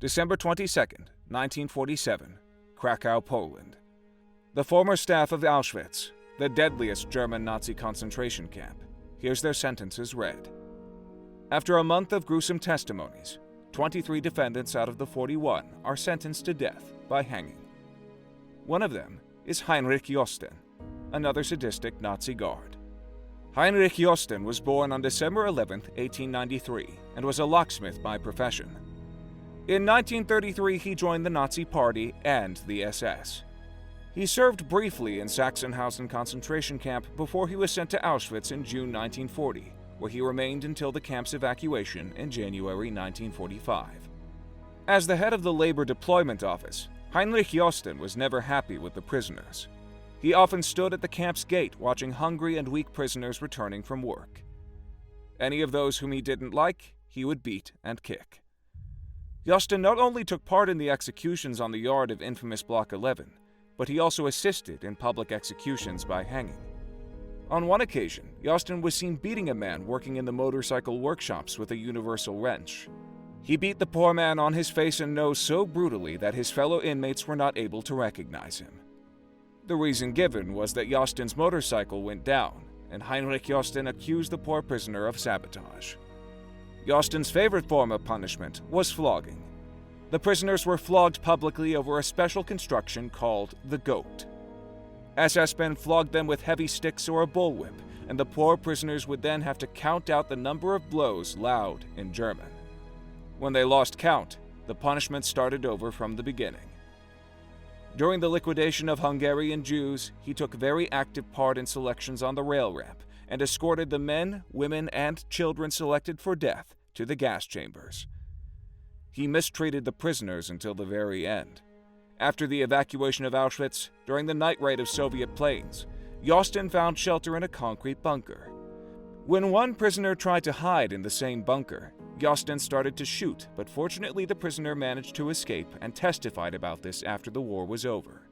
December 22nd, 1947, Kraków, Poland. The former staff of Auschwitz, the deadliest German Nazi concentration camp, hears their sentences read. After a month of gruesome testimonies, 23 defendants out of the 41 are sentenced to death by hanging. One of them is Heinrich Josten, another sadistic Nazi guard. Heinrich Josten was born on December 11, 1893, and was a locksmith by profession. In 1933, he joined the Nazi Party and the SS. He served briefly in Sachsenhausen concentration camp before he was sent to Auschwitz in June 1940, where he remained until the camp's evacuation in January 1945. As the head of the Labor Deployment Office, Heinrich Josten was never happy with the prisoners. He often stood at the camp's gate watching hungry and weak prisoners returning from work. Any of those whom he didn't like, he would beat and kick. Josten not only took part in the executions on the yard of infamous Block 11, but he also assisted in public executions by hanging. On one occasion, Josten was seen beating a man working in the motorcycle workshops with a universal wrench. He beat the poor man on his face and nose so brutally that his fellow inmates were not able to recognize him. The reason given was that Josten's motorcycle went down, and Heinrich Josten accused the poor prisoner of sabotage. Josten's favorite form of punishment was flogging. The prisoners were flogged publicly over a special construction called the goat. SS men flogged them with heavy sticks or a bullwhip, and the poor prisoners would then have to count out the number of blows loud in German. When they lost count, the punishment started over from the beginning. During the liquidation of Hungarian Jews, he took very active part in selections on the rail ramp and escorted the men, women, and children selected for death to the gas chambers. He mistreated the prisoners until the very end. After the evacuation of Auschwitz, during the night raid of Soviet planes, Josten found shelter in a concrete bunker. When one prisoner tried to hide in the same bunker, Josten started to shoot, but fortunately the prisoner managed to escape and testified about this after the war was over.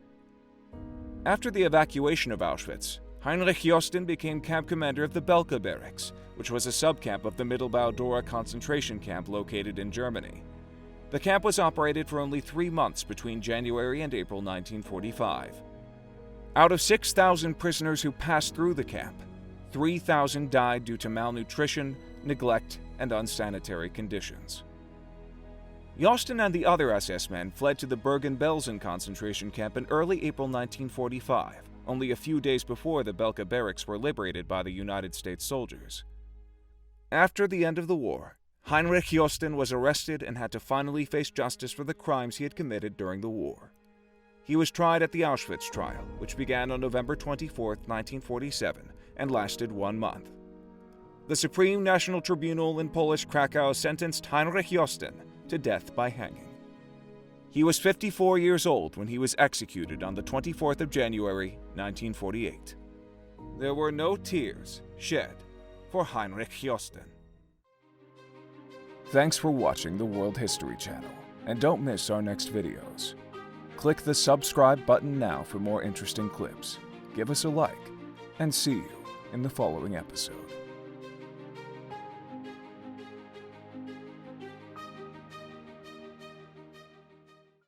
After the evacuation of Auschwitz, Heinrich Josten became camp commander of the Boelcke Barracks, which was a subcamp of the Mittelbau-Dora concentration camp located in Germany. The camp was operated for only 3 months between January and April 1945. Out of 6,000 prisoners who passed through the camp, 3,000 died due to malnutrition, neglect, and unsanitary conditions. Josten and the other SS men fled to the Bergen-Belsen concentration camp in early April 1945, only a few days before the Boelcke Barracks were liberated by the United States soldiers. After the end of the war, Heinrich Josten was arrested and had to finally face justice for the crimes he had committed during the war. He was tried at the Auschwitz Trial, which began on November 24, 1947, and lasted 1 month. The Supreme National Tribunal in Polish Kraków sentenced Heinrich Josten to death by hanging. He was 54 years old when he was executed on the 24th of January, 1948. There were no tears shed for Heinrich Josten. Thanks for watching the World History Channel, and don't miss our next videos. Click the subscribe button now for more interesting clips. Give us a like, and see you in the following episode.